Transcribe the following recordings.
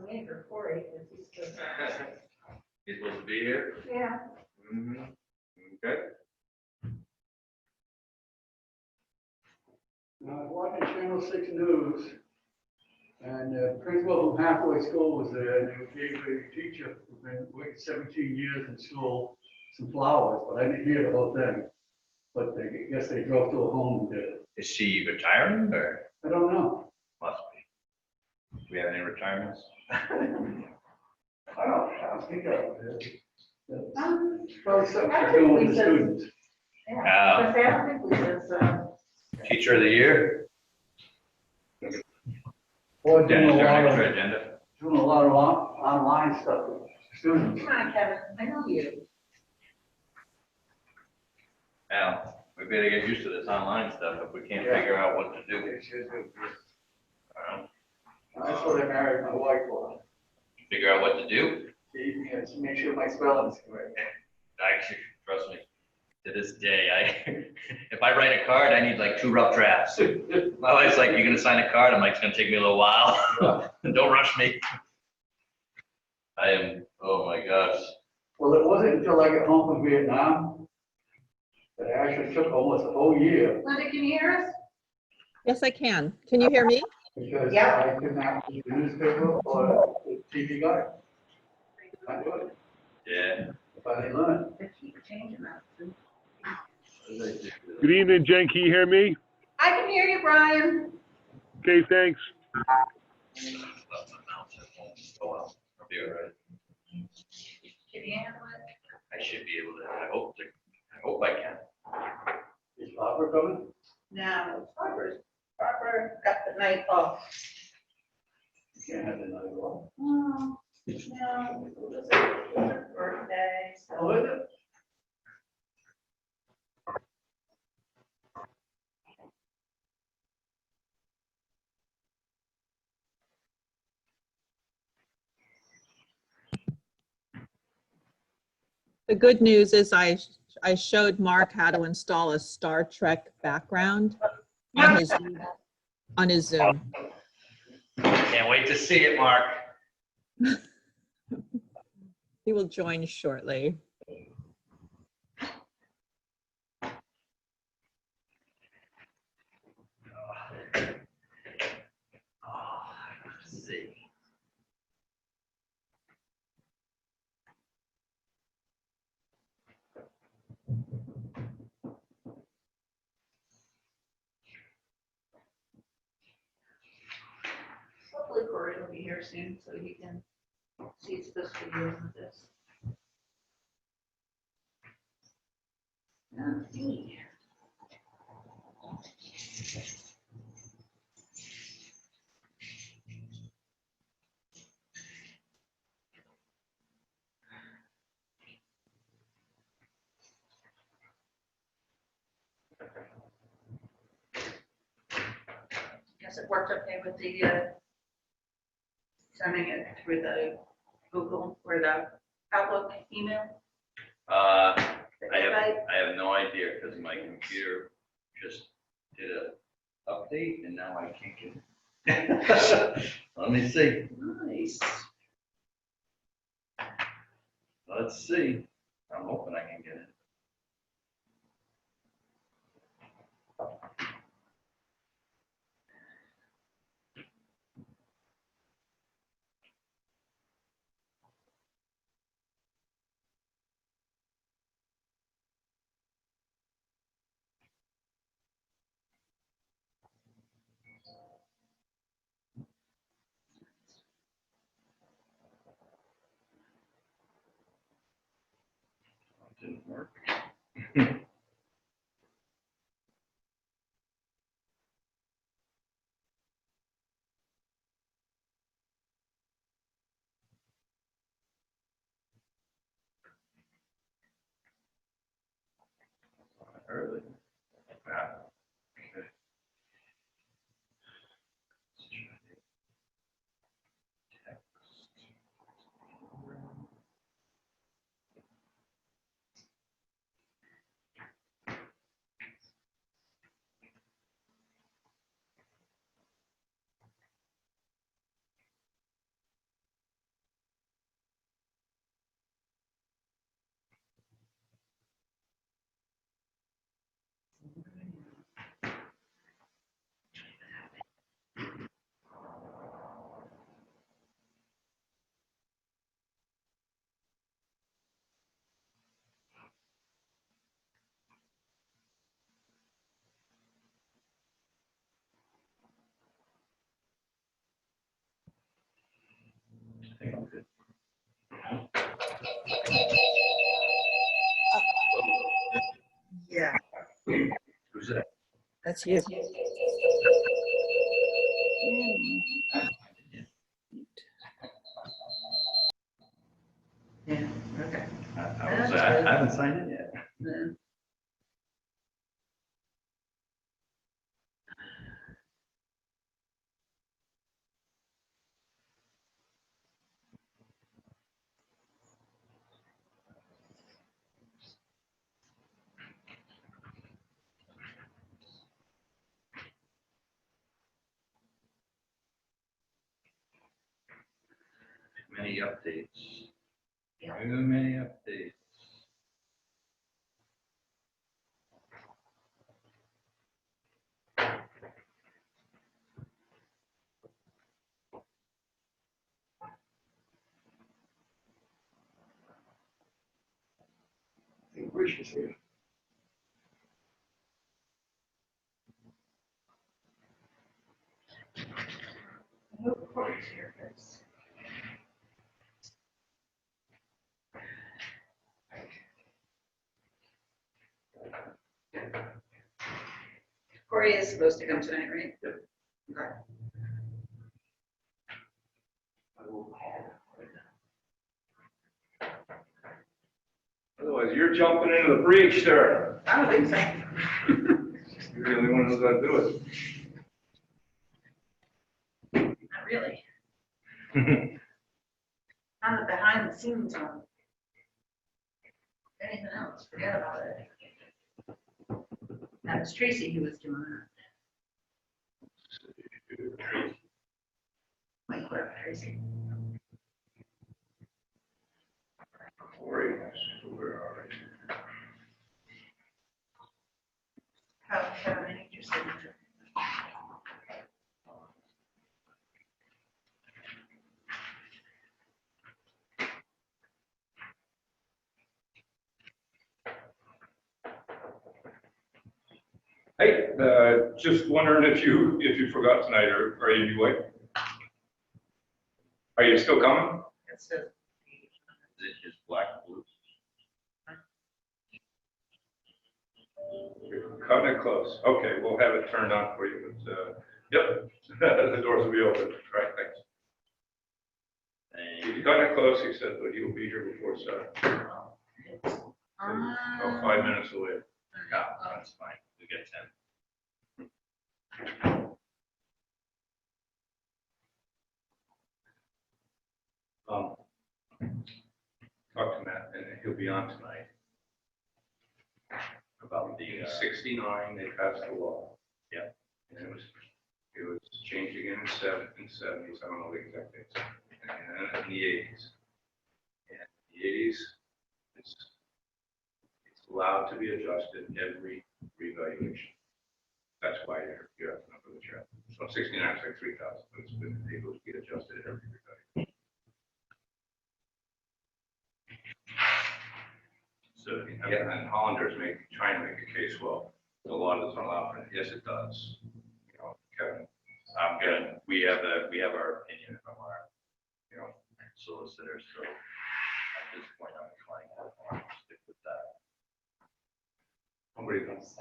I'm waiting for Corey, because he's supposed to. He's supposed to be here? Yeah. Mm-hmm. Okay. I was watching Channel 6 News, and the principal from Hathaway School was there, and they gave a teacher who's been working 17 years in school some flowers, but I didn't hear the whole thing. But I guess they drove to a home and did it. Is she retiring or I don't know. must be? Do we have any retirements? I don't know, I think of it. I Probably something I to think do with the Lisa's- students. Yeah, but I don't think Lisa's, Teacher of the year? Or doing Dennis, a our lot next of, agenda? doing a lot of online stuff with students. come on, Kevin, I know you. Al, we better get used to this online stuff if we can't Yeah. figure out what to do. They should do. Um, That's what I married my wife for. Figure out what to do? Yes, make sure my spelling's correct. Actually, trust me, to this day, if I write a card, I need like 2 rough drafts. My wife's like, "You're gonna sign a card?" I'm like, "It's gonna take me a little while. Don't rush me." I am, oh my gosh. Well, it wasn't until I got home from Vietnam that it actually took almost a whole year Linda, can you hear us? Yes, I can. Can you hear me? because Yeah. I could not read the newspaper or the TV guide. I do it, Yeah. if I didn't learn. They keep changing that. Good evening, Jen. Can you hear me? I can hear you, Brian. Okay, thanks. Oh, well, I'll be all right. Can you handle it? I should be able to, I hope I can. Is Barbara coming? No, Barbara got the night off. You can't have the night off. Oh, no, it was her birthday, Oh, so. is it? The good news is I showed Mark how to install a Star Trek background on his Zoom. Can't wait to see it, Mark. He will join shortly. Let's see. Hopefully Corey will be here soon, so he can see his fiscal years with this. Okay. Guess it worked okay with the, sending it through the Google or the Outlook email? I the have, invite? I have no idea because my computer just did a update and now I can't get it. Let me see. Nice. Let's see. I'm hoping I can get it. It didn't work. Early. Ah, okay. Let's try text. That's you. Yeah, okay. I haven't signed in yet. Then Many updates. Yeah. Too many updates. I think Rich is here. I hope Corey's here first. Corey is supposed to come tonight, right? Yep. Okay. Otherwise, you're jumping into the breach there. I don't think so. You're the only one who's gonna do it. Not really. I'm the behind the scenes one. Anything else, forget about it. That was Tracy who was doing that. My clerk, Tracy. Corey, where are you? How I need your signature. Hey, just wondering if you forgot tonight, or are you awake? Are you still coming? It says. Is it black and blue? You're cutting it close. Okay, we'll have it turned on for you, but, yep, the doors will be open, right, thanks. He's cutting it close, he said, but he'll be here before 7. About 5 minutes away. Yeah, that's fine. We get 10. Talk to Matt, and he'll be on tonight. About the, In 69, they passed the law. Yeah. And it was changed again in 70s, I don't know the exact dates, and then in the 80s. And in the 80s, it's allowed to be adjusted every revaluation. That's why you have to number the check. So 69 is like 3,000, but it's been able to be adjusted at every revaluation. So, yeah, and Hollander's trying to make the case, well, the law doesn't allow for it. Yes, it does. You know, Kevin, I'm good. We have our opinion from our, solicitors, so at this point, I'm inclined to stick with that. nobody knows.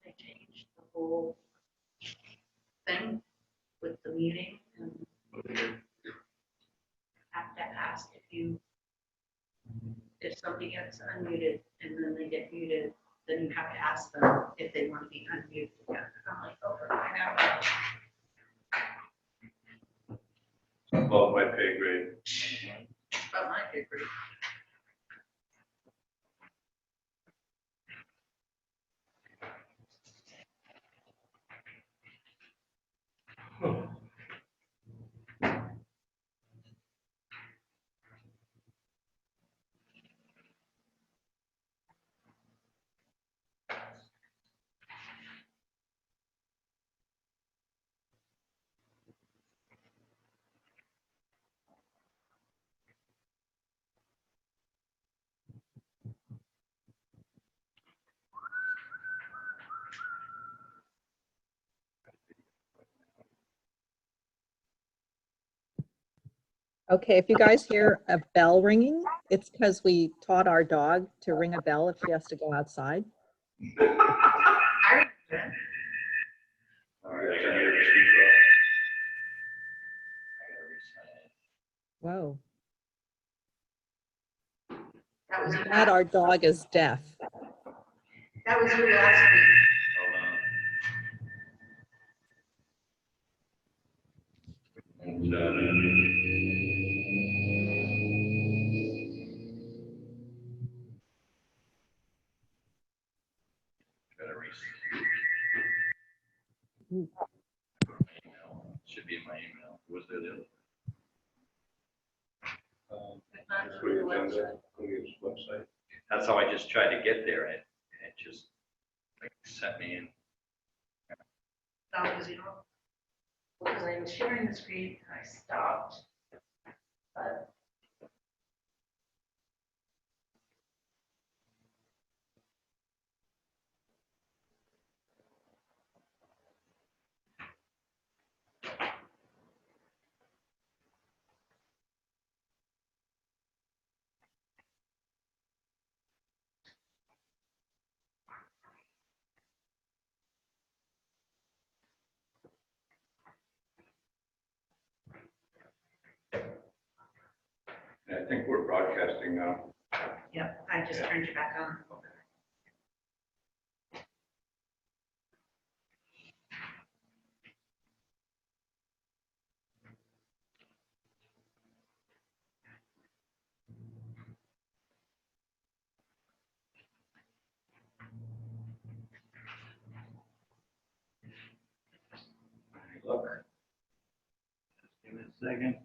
They changed the whole thing with the meeting and have to ask if somebody gets unmuted and then they get muted, then you have to ask them if they want to be unmuted again. I'm like, oh, I know. Above my pay grade. But my paper. Okay, if you guys hear a bell ringing, it's because we taught our dog to ring a bell if she has to go outside. I remember. All right, I I can gotta hear the speaker. reset it. Whoa. That was I'm you glad our dog is deaf. That was you last week. Hold on. Gotta reset. Ooh. Email. Should be in my email. Was there the other? That's where you found it, on his website. That's how I just tried to get there, and it just like sent me in. No, because you know, because I was sharing the screen and I stopped. But And I think we're broadcasting now. yep, I just turned you back on. Look, Just give me a second.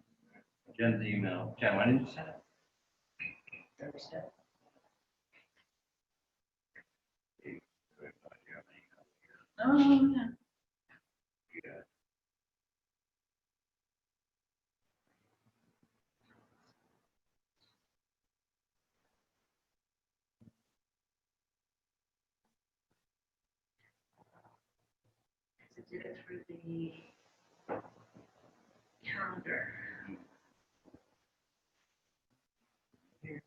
Jen's email. Jen, when did you send it? Thursday. Oh, yeah. I did it through the calendar. It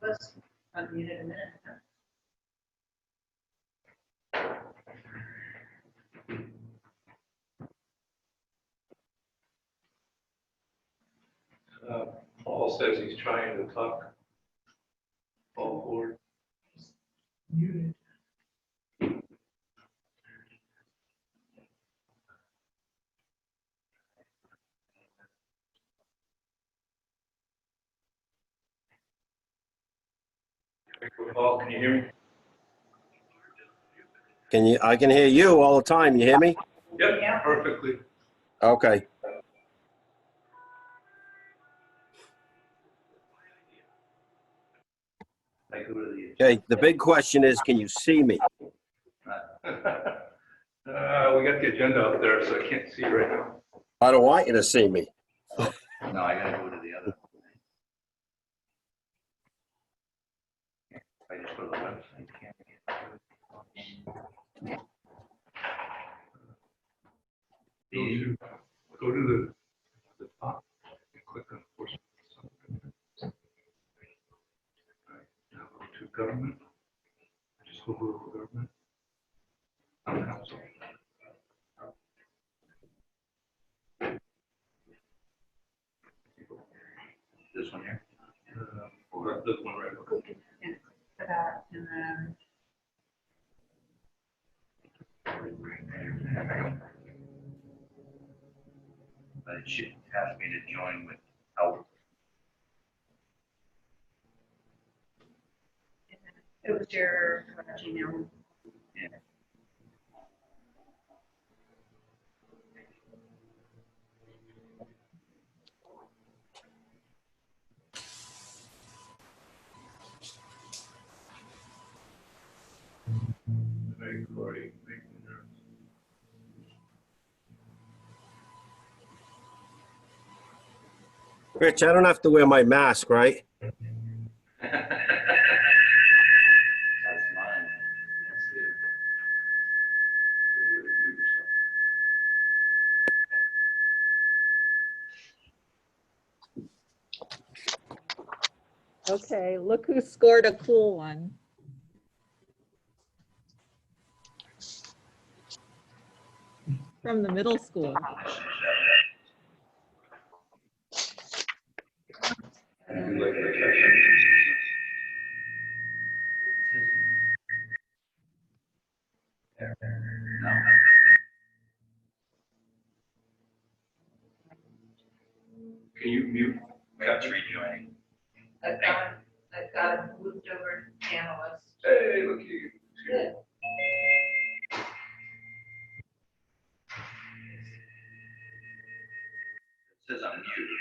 was unmuted a minute ago. Paul says he's trying to talk. Paul Ford. Muted. Paul, can you hear me? I can hear you all the time. You hear me? Yep, Yeah. perfectly. Okay. I go to the. Okay. The big question is, can you see me? We got the agenda up there, so I can't see right now. I don't want you to see me. No, I gotta go to the other. I just go to the website. Can't Go to the top and click on force. Now go to government. Just go to government. Council. This one here. This one right. And for that, and then. But it should ask me to join without. It was your Gmail. Yeah. Very glory. Rich, I don't have to wear my mask, right? That's mine. That's it. Okay, look who scored a cool one. From the middle school. I do like the No. Can you mute? That's rejoining. I've got it moved over to panelist. Hey, look at you. Good. It says I'm muted.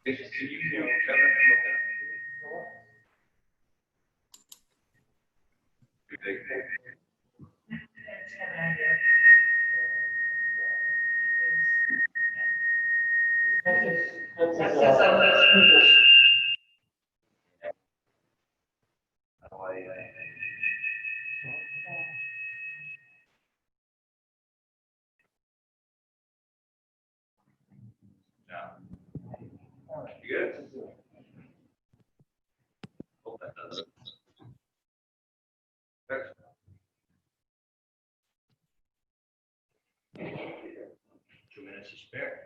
Can you mute Kevin and look at? You good? Hope that does it. Excellent. 2 minutes to spare.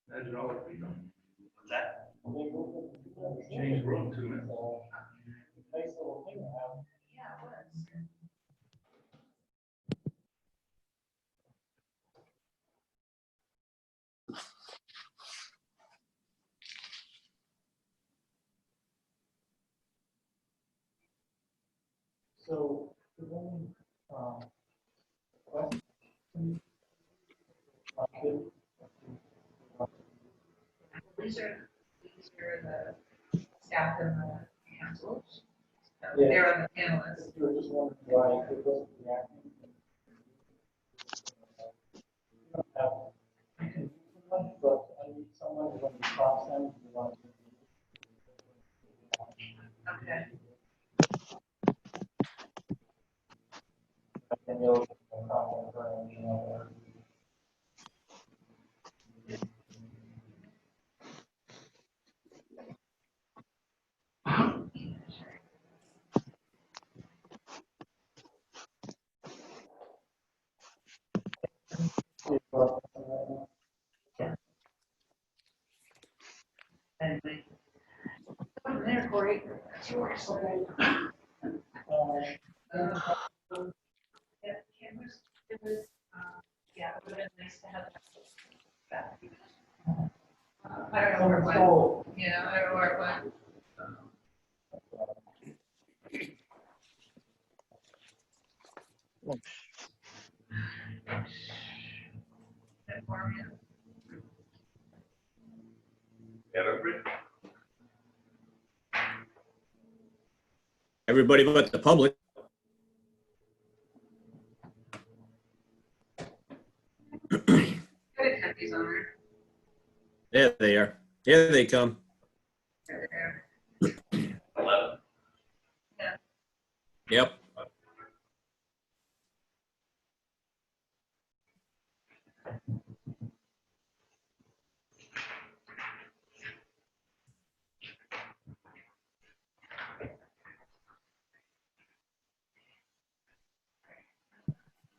Imagine all that we done. What's that? Change room 2 minutes. Yeah, it was. So, the one, question. These are the staff and the councils. Yeah. They're on the panelists. You were just wondering why it wasn't reacting. You don't have, you can use someone, but I need someone when you cross them, you want to. Okay. And you'll comment or anything like that. Anyway. Come there, Corey. That's yours. Yeah, cameras. It was, yeah, it would have been nice to have that. I don't know where it went. So, Yeah, I don't know where it went. That for me. Everett? Everybody but the public. Good attendees on there. There they are. Here they come. They're 11. Yep.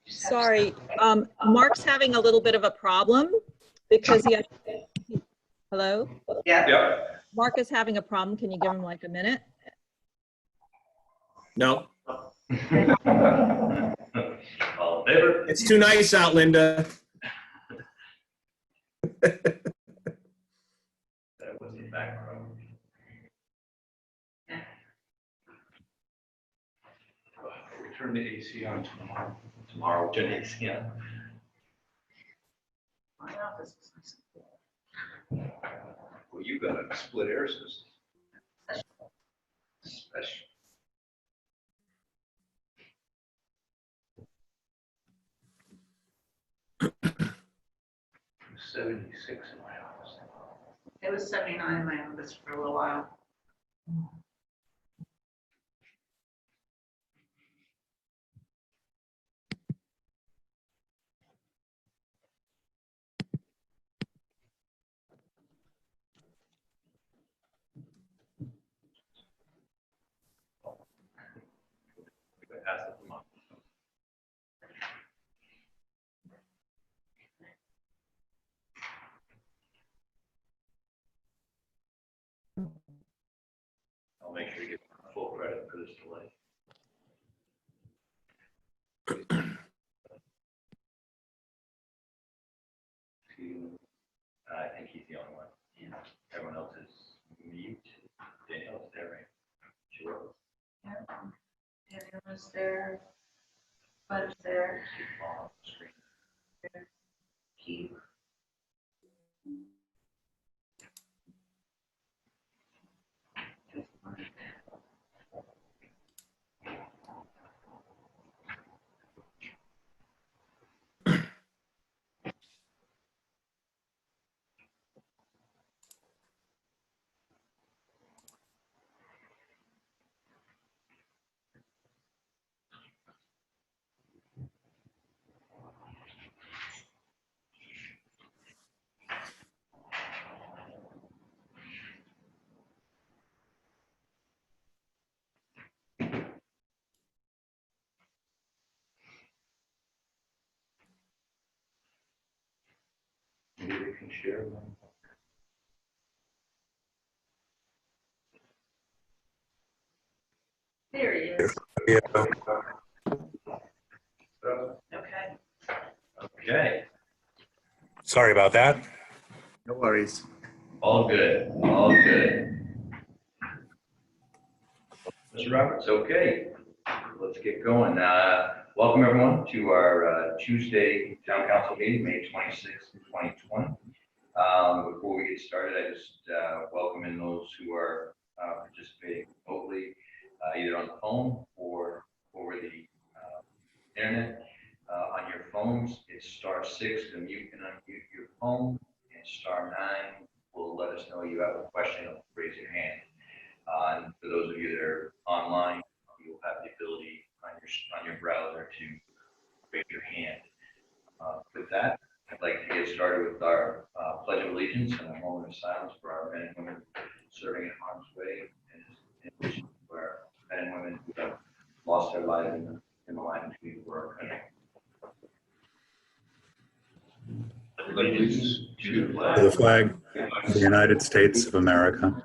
Sorry, Mark's having a little bit of a problem because he had, hello? Yeah. Yep. Mark is having a problem. Can you give him like a minute? No, All in favor? it's too nice out, Linda. That was the back row. We turn the AC on tomorrow. Tomorrow, Jenny's, yeah. My office is nice and cool. Well, you got a split air system. Special. 76 in my office. It was 79 in my office for a little while. We could pass it along. I'll make sure you get full credit for this delay. I think he's the only one. Yeah. Everyone else is mute. Danielle's there, right? She wrote. Yeah. Daniel was there. Bud's there. Keith. Maybe we can share them. There he is. Yeah. Okay. Okay, Sorry about that. No worries. all good, all good. Mr. Roberts, okay, let's get going. Welcome everyone to our Tuesday Town Council meeting, May 26th, 2020. Before we get started, I just welcome in those who are participating remotely, either on the phone or over the internet. On your phones, it's *6 to mute and unmute your phone, and *9 will let us know you have a question. Raise your hand. And for those of you that are online, you'll have the ability on your browser to raise your hand. With that, I'd like to get started with our Pledge of Allegiance and a moment of silence for our men and women serving in harm's way, and in addition to our men and women who have lost their lives in the line between war and country. Allegiance to the To flag the flag of the United States of America,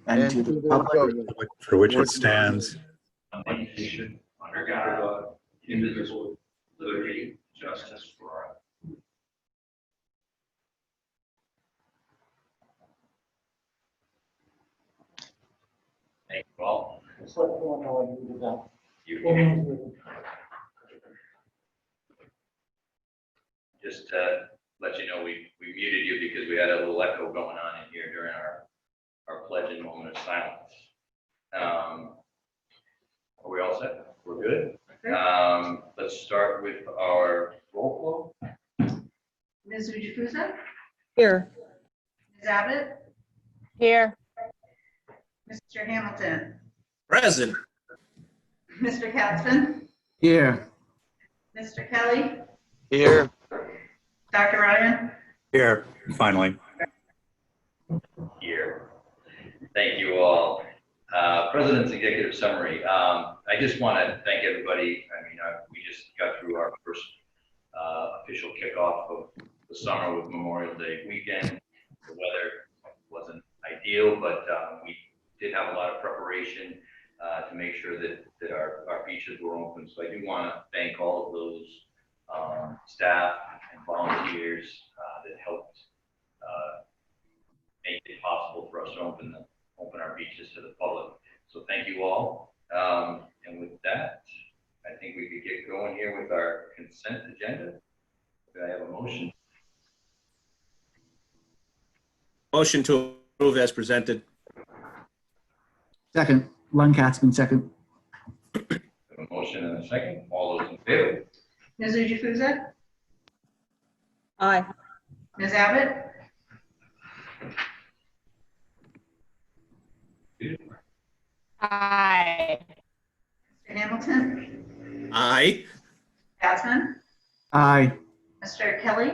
And to the republic for which it stands, one nation, under God, indivisible, liberty, justice for all. Thank you all. Just let everyone know I needed that. You just let you know we muted you because we had a little echo going on in here during our pledge and moment of silence. Are we all set? We're good? Let's start with our roll call. Ms. Jukusa? Here, Ms. Abbott? Here. Mr. Hamilton? Present. Mr. Katzman? Here. Mr. Kelly? Here. Dr. Ryan? here, finally. Here. Thank you all. President's executive summary. I just want to thank everybody. I mean, we just got through our first official kickoff of the summer with Memorial Day weekend. The weather wasn't ideal, but we did have a lot of preparation to make sure that our beaches were open. So I do want to thank all of those staff and volunteers that helped make it possible for us to open our beaches to the public. So thank you all. And with that, I think we could get going here with our consent agenda. Could I have a motion? Motion to approve as presented. Second, Len Katzman, second. A motion and a second. All those in favor? Ms. Jukusa? aye. Ms. Abbott? Aye. Mr. Hamilton? Aye. Capson? Aye. Mr. Kelly?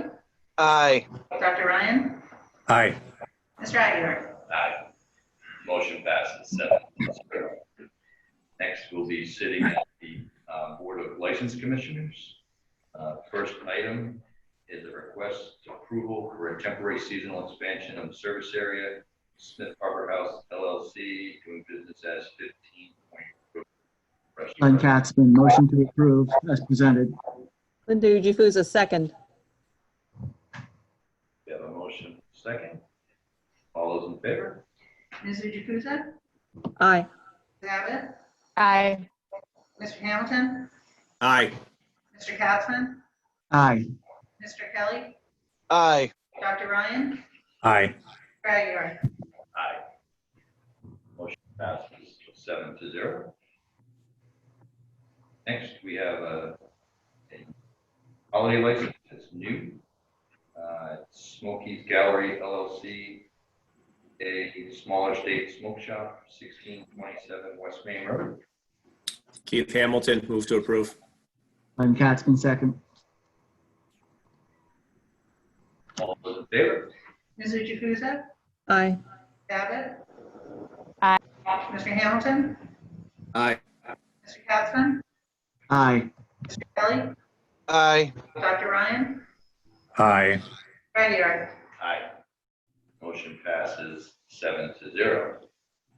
Aye. Dr. Ryan? Aye. Mr. Aguilar? Aye. Motion passes 7-0. Next, we'll be sitting at the Board of License Commissioners. First item is a request to approval for a temporary seasonal expansion of the service area, Smith Harbor House LLC, doing business as 15 Point Brook. Glenn Katzman, motion to approve as presented. Linda Jufusa, second. We have a motion second. All those in favor? Ms. Jukusa? Aye. Ms. Abbott? Aye. Mr. Hamilton? Aye. Mr. Capson? Aye. Mr. Kelly? Aye. Dr. Ryan? Aye. Mr. Aguilar? Aye. Motion passes 7-0. Next, we have a holiday license. It's new. It's Smokies Gallery LLC, a smaller state smoke shop, 1627 West Main Road. Keith Hamilton, move to approve. Glenn Katzman, second. All those in favor? Ms. Jukusa? Aye. Abbott? Aye. Mr. Hamilton? Aye. Mr. Capson? Aye. Mr. Kelly? Aye. Dr. Ryan? Aye. Mr. Aguilar? Aye. Motion passes 7-0.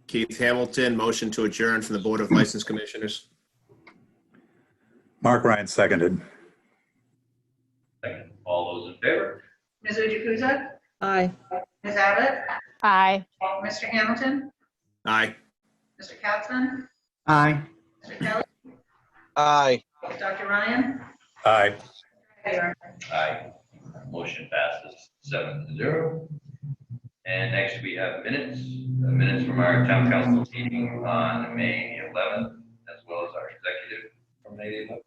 Keith Hamilton, motion to adjourn from the Board of License Commissioners. Mark Ryan seconded. Second. All those in favor? Ms. Jukusa? Aye. Ms. Abbott? Aye. Mr. Hamilton? Aye. Mr. Capson? Aye. Mr. Kelly? Aye. Dr. Ryan? Aye. Aguilar? Aye. Motion passes 7-0. And next we have minutes from our town council meeting on May 11th, as well as our executive from May 11th.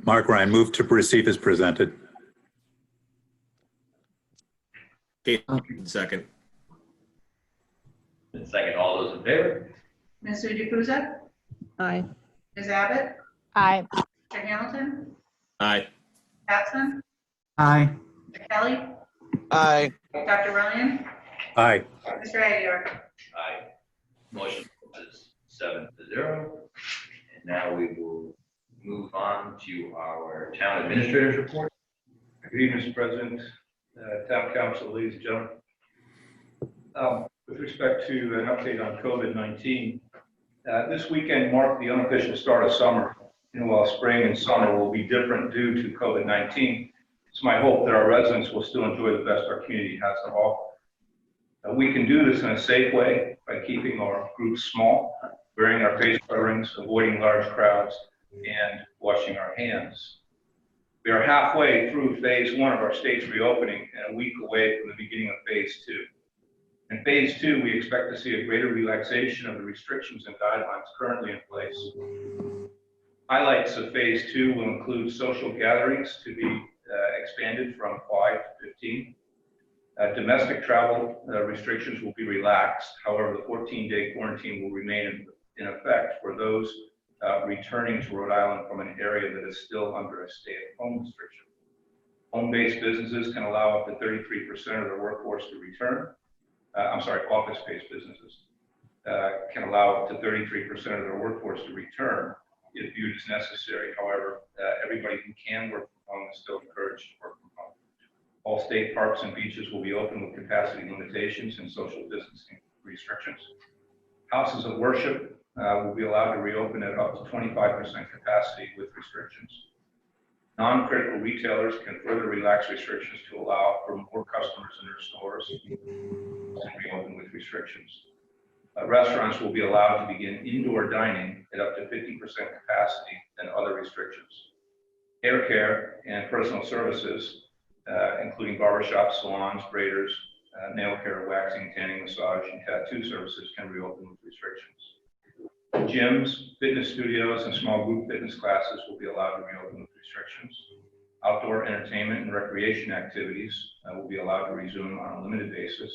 Mark Ryan, move to receive as presented. Keith, second. And second, all those in favor? Ms. Jukusa? Aye. Ms. Abbott? Aye. Mr. Hamilton? Aye. Capson? Aye. Mr. Kelly? Aye. Dr. Ryan? Aye. Mr. Aguilar? Aye. Motion passes 7-0. And now we will move on to our town administrator's report. Good evening, Mr. President, Town Council, ladies and gentlemen. With respect to an update on COVID-19, this weekend marked the unofficial start of summer. And while spring and summer will be different due to COVID-19, it's my hope that our residents will still enjoy the best our community has to offer. We can do this in a safe way by keeping our groups small, wearing our face coverings, avoiding large crowds, and washing our hands. We are halfway through phase 1 of our state's reopening and a week away from the beginning of phase 2. In phase 2, we expect to see a greater relaxation of the restrictions and guidelines currently in place. Highlights of phase 2 will include social gatherings to be expanded from 5 to 15. Domestic travel restrictions will be relaxed. However, the 14-day quarantine will remain in effect for those returning to Rhode Island from an area that is still under a stay-at-home restriction. Home-based businesses can allow up to 33% of their workforce to return. Office-based businesses can allow up to 33% of their workforce to return if viewed as necessary. However, everybody who can work from home is still encouraged to work from home. All state parks and beaches will be open with capacity limitations and social distancing restrictions. Houses of worship will be allowed to reopen at up to 25% capacity with restrictions. Non-critical retailers can further relax restrictions to allow for more customers in their stores and reopen with restrictions. Restaurants will be allowed to begin indoor dining at up to 50% capacity and other restrictions. Hair care and personal services, including barbershops, salons, braiders, nail care, waxing, tanning, massage, and tattoo services can reopen with restrictions. Gyms, fitness studios, and small group fitness classes will be allowed to reopen with restrictions. Outdoor entertainment and recreation activities will be allowed to resume on a limited basis.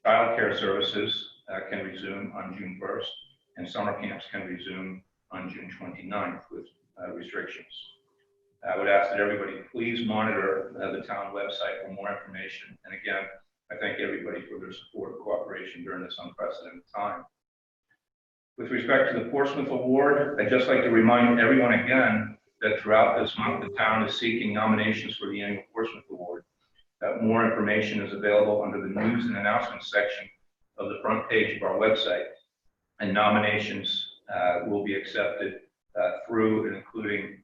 Childcare services can resume on June 1st, and summer camps can resume on June 29th with restrictions. I would ask that everybody please monitor the town website for more information. And again, I thank everybody for their support and cooperation during this unprecedented time. With respect to the Portsmouth Award, I'd just like to remind everyone again that throughout this month, the town is seeking nominations for the annual Portsmouth Award. More information is available under the news and announcements section of the front page of our website, and nominations will be accepted through and including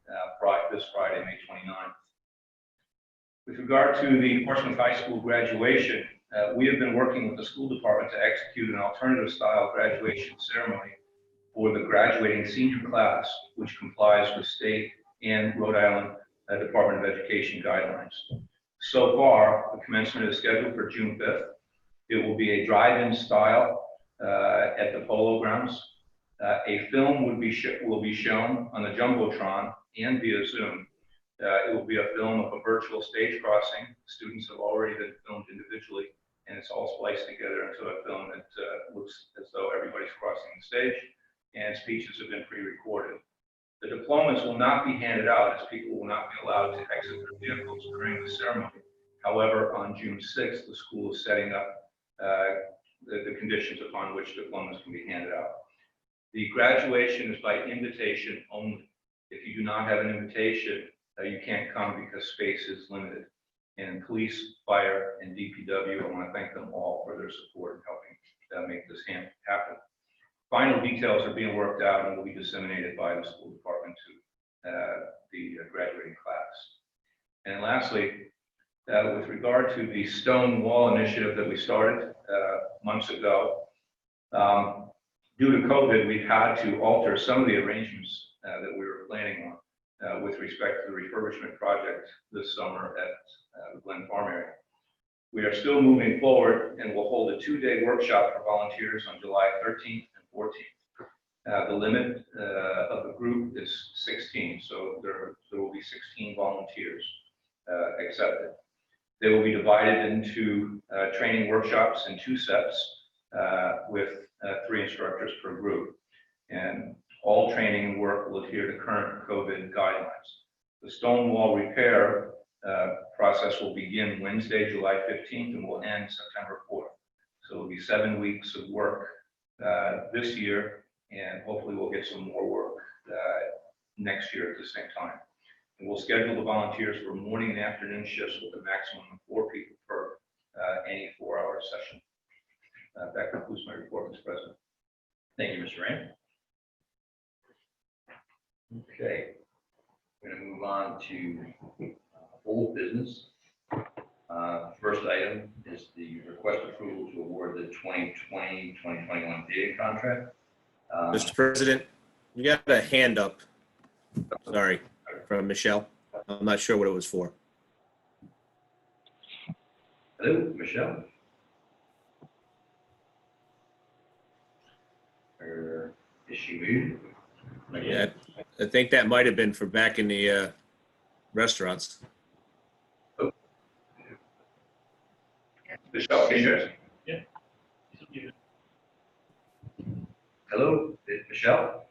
this Friday, May 29th. With regard to the Portsmouth High School graduation, we have been working with the school department to execute an alternative style graduation ceremony for the graduating senior class, which complies with state and Rhode Island Department of Education guidelines. So far, the commencement is scheduled for June 5th. It will be a drive-in style at the Polo Grounds. A film will be shown on the Jumbotron and via Zoom. It will be a film of a virtual stage crossing. Students have already been filmed individually, and it's all spliced together into a film that looks as though everybody's crossing the stage, and speeches have been pre-recorded. The diplomas will not be handed out, as people will not be allowed to exit their vehicles during the ceremony. However, on June 6th, the school is setting up the conditions upon which diplomas can be handed out. The graduation is by invitation only. If you do not have an invitation, you can't come because space is limited. And police, fire, and DPW, I want to thank them all for their support in helping make this happen. Final details are being worked out and will be disseminated by the school department to the graduating class. And lastly, with regard to the stone wall initiative that we started months ago, due to COVID, we've had to alter some of the arrangements that we were planning on with respect to the refurbishment project this summer at the Glen Farm area. We are still moving forward and will hold a 2-day workshop for volunteers on July 13th and 14th. The limit of the group is 16, so there will be 16 volunteers accepted. They will be divided into training workshops in 2 sets with 3 instructors per group. And all training and work will adhere to current COVID guidelines. The stone wall repair process will begin Wednesday, July 15th, and will end September 4th. So it'll be 7 weeks of work this year, and hopefully we'll get some more work next year at the same time. And we'll schedule the volunteers for morning and afternoon shifts with a maximum of 4 people per any 4-hour session. That concludes my report, Mr. President. Thank you, Mr. Rain. Okay, we're going to move on to old business. First item is the request approval to award the 2020-2021 paving contract. Mr. President, you got a hand up. Sorry, from Michelle. I'm not sure what it was for. Hello, Michelle. Or is she muted? Yeah, I think that might have been for back in the restaurants. Michelle, can you hear us? Yeah. Hello, Michelle?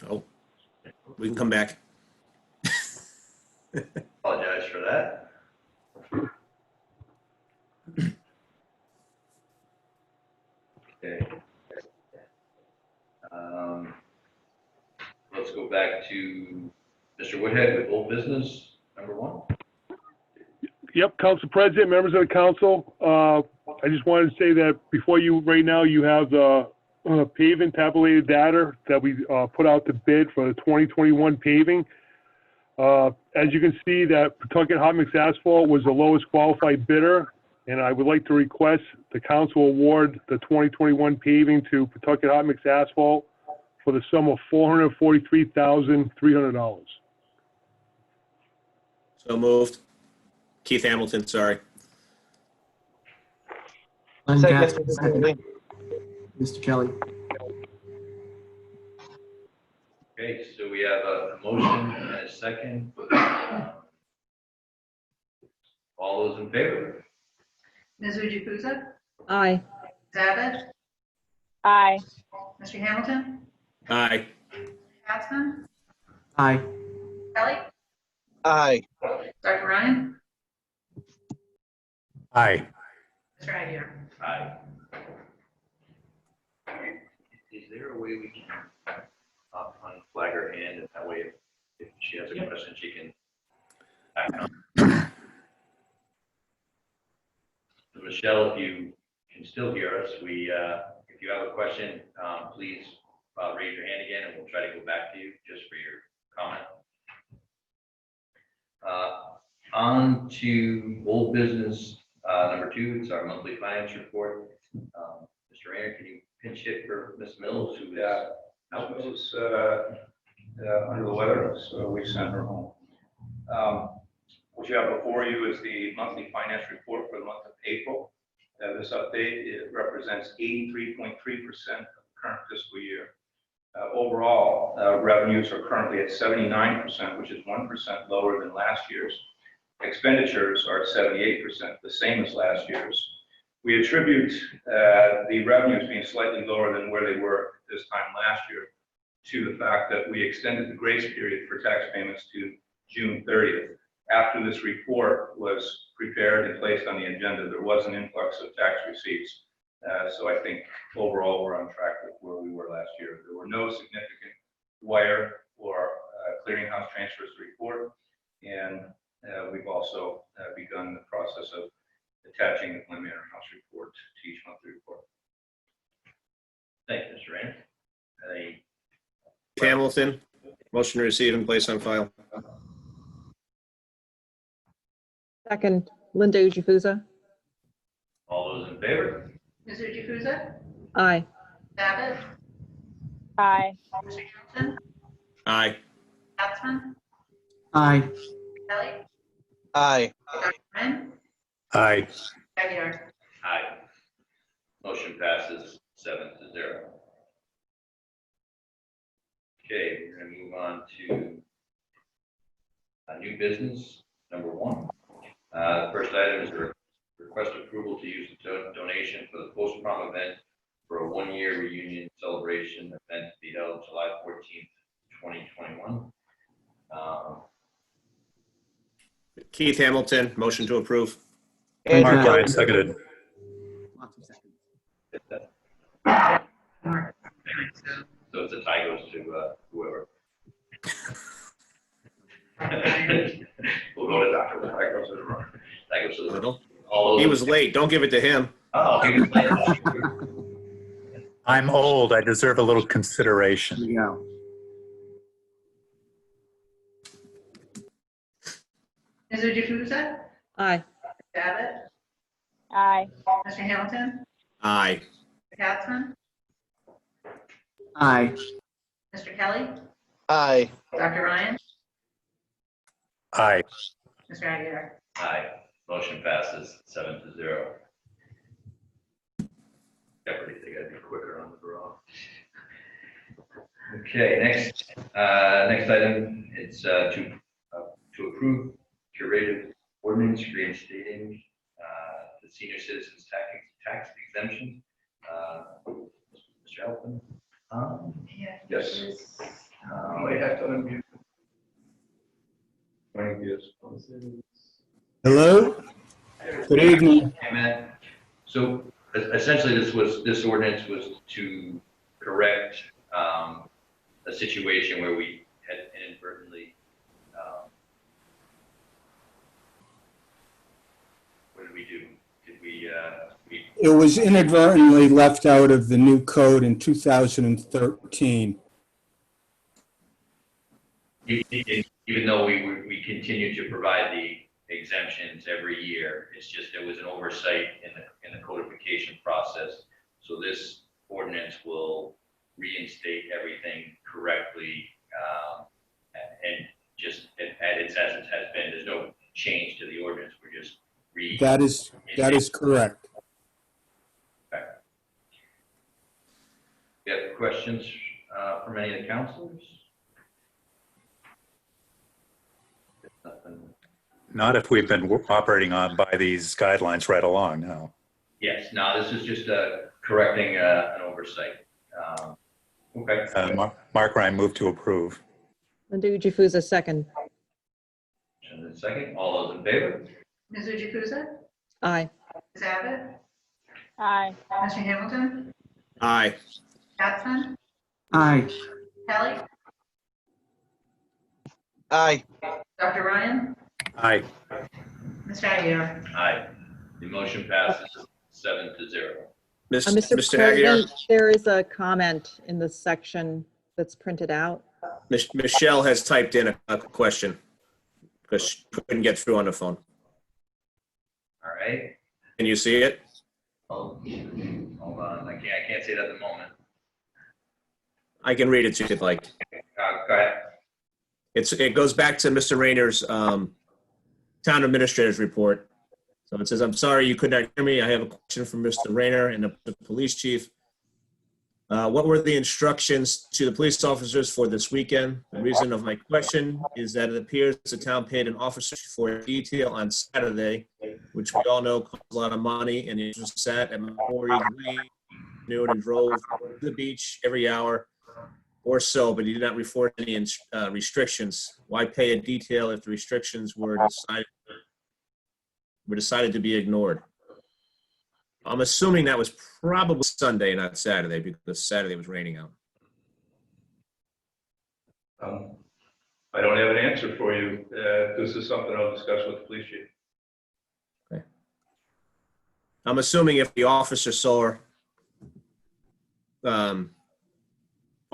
Oh, we can come back. Apologize for that. Okay. Let's go back to Mr. Woodhead with old business, number 1. Yep, Council President, members of the council, I just wanted to say that before you, right now, you have the paving tabulated data that we put out to bid for the 2021 paving. As you can see, that Pawtucket Hot Mix Asphalt was the lowest qualified bidder, and I would like to request the council award the 2021 paving to Pawtucket Hot Mix Asphalt for the sum of $443,300. So moved. Keith Hamilton, sorry. Glenn Gatsby, second. Mr. Kelly. Okay, so we have a motion and a second. All those in favor? Ms. Jukusa? Aye. Ms. Abbott? Aye. Mr. Hamilton? Aye. Katzman? Aye. Kelly? Aye. Dr. Ryan? Aye. Mr. Aguirre? Aye. Is there a way we can unflag her hand, and that way if she has a question, she can back on? Michelle, if you can still hear us, if you have a question, please raise your hand again, and we'll try to go back to you just for your comment. On to old business number 2. It's our monthly finance report. Mr. Rayner, can you pinch hit for Ms. Mills, who is out? Mills, under the weather, so we sent her home. What you have before you is the monthly finance report for the month of April. This update, it represents 83.3% of the current fiscal year. Overall, revenues are currently at 79%, which is 1% lower than last year's. Expenditures are at 78%, the same as last year's. We attribute the revenues being slightly lower than where they were this time last year to the fact that we extended the grace period for tax payments to June 30th. After this report was prepared and placed on the agenda, there was an influx of tax receipts. So I think overall we're on track with where we were last year. There were no significant wire or clearinghouse transfers to report. And we've also begun the process of attaching the Glen Manor House report to each monthly report. Thank you, Mr. Rayner. Any Hamilton, motion to receive and place on file. Second, Linda Jukusa. all those in favor? Ms. Jukusa? Aye. Abbott? Aye. Mr. Hamilton? Aye. Katzman? Aye. Kelly? Aye. Dr. Ryan? Aye. Aguirre? Aye. Motion passes 7-0. Okay, we're going to move on to new business, number 1. The first item is a request approval to use the donation for the post-prom event for a 1-year reunion celebration event to be held July 14th, 2021. Keith Hamilton, motion to approve. Mark Andrew, Ryan, seconded. Lots of seconds. So it's a tie goes to whoever. We'll go to Dr. That goes to the runner. That goes to the Little. all He those- was late. Don't give it to him. Oh, he was late. I'm old. I deserve a little consideration. Here we go. Ms. Jukusa? Aye. Abbott? Aye. Mr. Hamilton? Aye. Mr. Katzman? Aye. Mr. Kelly? aye. Dr. Ryan? Aye. Mr. Aguirre? Aye. Motion passes 7-0. Jeopardy, they gotta be quicker on the draw. Okay, next item, it's to approve curated ordinance reinstating the senior citizens tax exemption. Mr. Elton? Yes. Might have to unmute. Hello, good evening. Amen. So essentially, this ordinance was to correct a situation where we had inadvertently, what did we do? Did we, It was inadvertently left out of the new code in 2013. even though we continue to provide the exemptions every year, it's just there was an oversight in the codification process. So this ordinance will reinstate everything correctly, and just at its essence has been, there's no change to the ordinance, we're just That is correct. You have questions from any of the counselors? Not if we've been operating on by these guidelines right along, no. Yes, no, this is just correcting an oversight. Okay. Mark Ryan, move to approve. Linda Jufusa, second. And then second, all those in favor? Ms. Jukusa? Aye. Ms. Abbott? Aye. Mr. Hamilton? Aye. Capson? Aye. Kelly? Aye. Dr. Ryan? Aye. Mr. Aguirre? Aye. The motion passes 7-0. Mr. Aguirre, President, there is a comment in the section that's printed out. Michelle has typed in a question because she couldn't get through on the phone. All right. Can you see it? Oh, hold on. I can't see it at the moment. I can read it to you if you'd like. Go ahead. It goes back to Mr. Rayner's town administrator's report. So it says, I'm sorry you could not hear me. I have a question from Mr. Rayner and the police chief. What were the instructions to the police officers for this weekend? The reason of my question is that it appears the town paid an officer for detail on Saturday, which we all know costs a lot of money, and he just sat at Macquarie noon and drove to the beach every hour or so, but he did not report any restrictions. Why pay a detail if the restrictions were decided to be ignored? I'm assuming that was probably Sunday, not Saturday, because Saturday was raining out. I don't have an answer for you. This is something I'll discuss with the police chief. Okay. I'm assuming if the officer saw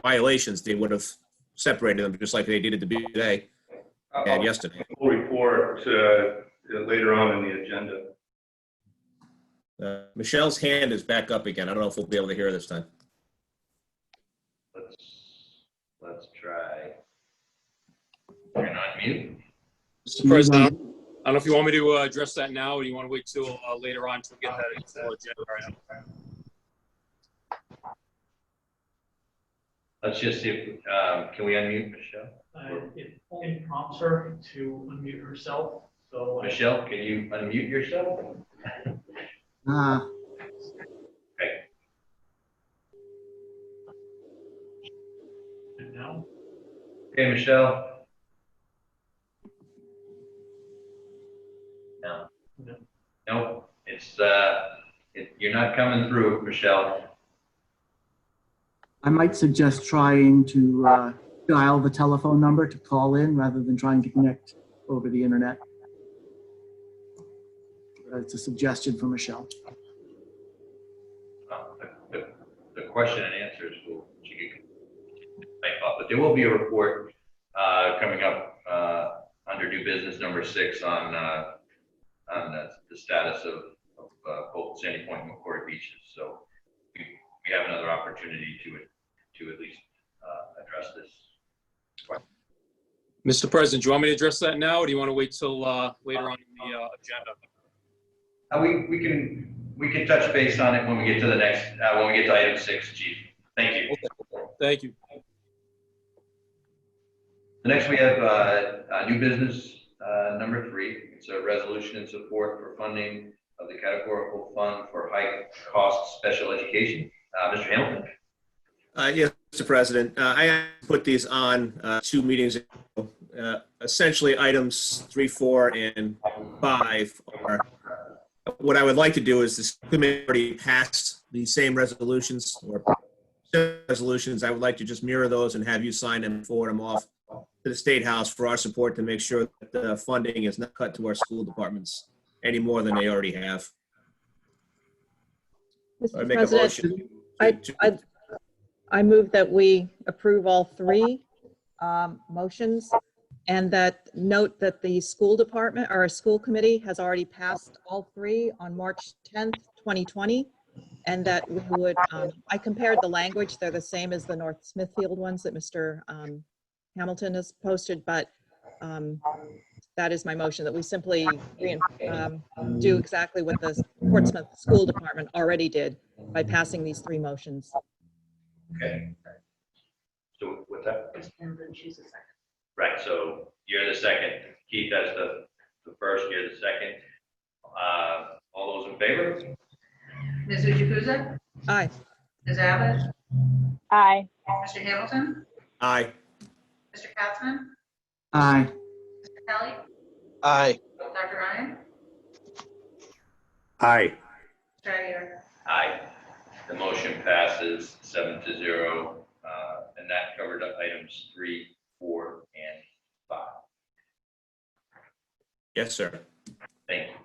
violations, they would have separated them just like they did at the beginning today and yesterday. We'll report later on in the agenda. Michelle's hand is back up again. I don't know if we'll be able to hear her this time. Let's try. You're not mute. Mr. President, I don't know if you want me to address that now, or do you want to wait till later on to get that into the agenda item? Let's just see if, can we unmute Michelle? It only prompts her to unmute herself, so. Michelle, can you unmute yourself? Okay. And now? Okay, Michelle. No. No. Nope. It's, you're not coming through, Michelle. I might suggest trying to dial the telephone number to call in rather than trying to connect over the internet. It's a suggestion from Michelle. The question and answers she can type up, but there will be a report coming up under new business number 6 on the status of both Sandy Point and Macquarie beaches. So we have another opportunity to at least address this question. Mr. President, do you want me to address that now, or do you want to wait till later on in the agenda? We can touch base on it when we get to the next, when we get to item 6, Chief. Thank you. Okay. Thank you. The next we have new business number 3. It's a resolution in support for funding of the categorical fund for high cost special education. Mr. Hamilton. Yes, Mr. President. I put these on 2 meetings ago. Essentially, items 3, 4, and 5 are. What I would like to do is this committee already passed the same resolutions or resolutions. I would like to just mirror those and have you sign them and forward them off to the State House for our support to make sure that the funding is not cut to our school departments any more than they already have. I Mr. make a President, motion. I move that we approve all 3 motions, and that note that the school department or a school committee has already passed all 3 on March 10th, 2020. And that we would, I compared the language, they're the same as the North Smithfield ones that Mr. Hamilton has posted, but that is my motion, that we simply do exactly what the Portsmouth School Department already did by passing these 3 motions. Okay. So what's that? And then she's a second. Right, so you're the second. Keith has the the first, you're the second. All those in favor? Ms. Jukusa? Aye. Ms. Abbott? Aye. Mr. Hamilton? Aye. Mr. Katzman? Aye. Mr. Kelly? Aye. Dr. Ryan? Aye. Mr. Aguirre? Aye. The motion passes 7-0, and that covered up items 3, 4, and 5. Yes, sir. Thank you.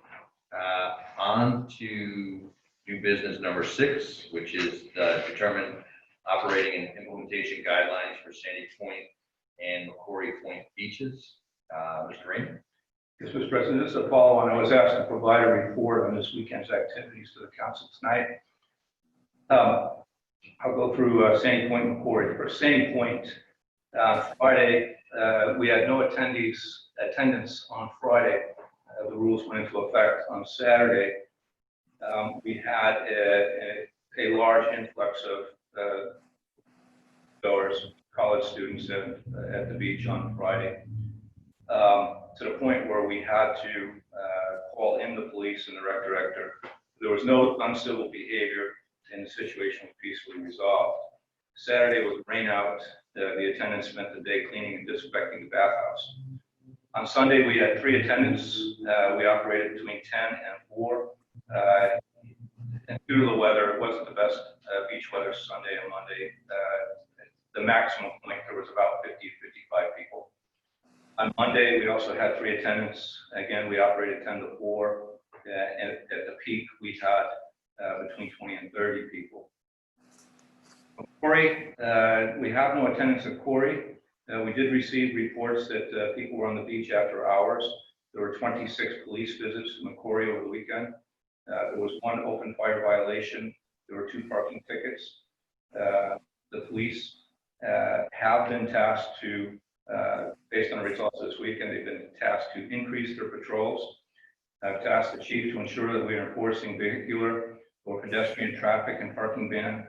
On to new business number 6, which is determine operating and implementation guidelines for Sandy Point and Macquarie Point beaches. Mr. Raymond? Yes, Mr. President, this is a follow-on. I was asked to provide a report on this weekend's activities to the council tonight. I'll go through Sandy Point and Macquarie. For Sandy Point, Friday, we had no attendance on Friday. The rules went into effect on Saturday. We had a large influx of goers, college students at the beach on Friday, to the point where we had to call in the police and the rec director. There was no uncivil behavior, and the situation was peacefully resolved. Saturday was rain out. The attendants spent the day cleaning and disinfecting the bathhouse. On Sunday, we had 3 attendants. We operated between 10 and 4. And due to the weather, it wasn't the best beach weather Sunday and Monday. The maximum point, there was about 50, 55 people. On Monday, we also had 3 attendants. Again, we operated 10 to 4. And at the peak, we had between 20 and 30 people. Quarry, we have no attendance at Quarry. We did receive reports that people were on the beach after hours. There were 26 police visits to Macquarie over the weekend. There was 1 open fire violation. There were 2 parking tickets. The police have been tasked to, based on the results this weekend, they've been tasked to increase their patrols. I've tasked the chief to ensure that we are enforcing vehicular or pedestrian traffic and parking ban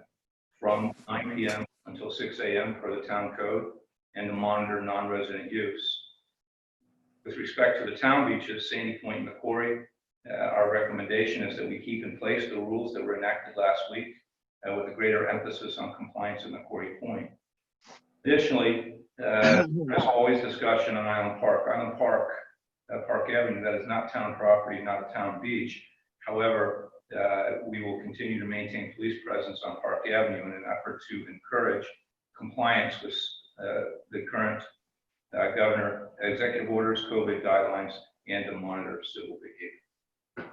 from 9 p.m. until 6 a.m. per the town code, and to monitor non-resident use. With respect to the town beaches, Sandy Point and Macquarie, our recommendation is that we keep in place the rules that were enacted last week with a greater emphasis on compliance at Macquarie Point. Additionally, there's always discussion on Island Park. Island Park, Park Avenue, that is not town property, not a town beach. However, we will continue to maintain police presence on Park Avenue in an effort to encourage compliance with the current governor executive orders, COVID guidelines, and to monitor civil behavior.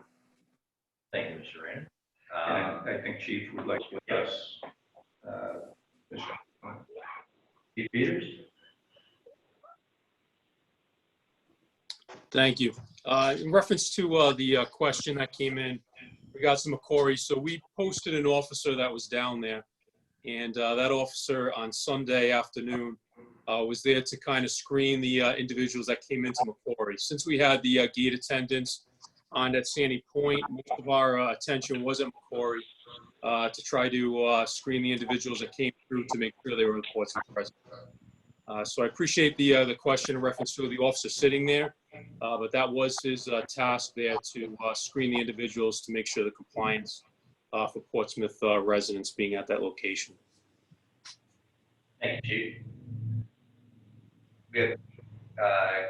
Thank you, Mr. Raymond. And I think Chief would like to address Chief Peters? Thank you. In reference to the question that came in regards to Macquarie, so we posted an officer that was down there, and that officer on Sunday afternoon was there to kind of screen the individuals that came into Macquarie. Since we had the gate attendants on at Sandy Point, most of our attention was at Macquarie to try to screen the individuals that came through to make sure they were reports present. So I appreciate the question in reference to the officer sitting there, but that was his task there to screen the individuals to make sure the compliance for Portsmouth residents being at that location. Thank you, Chief. We have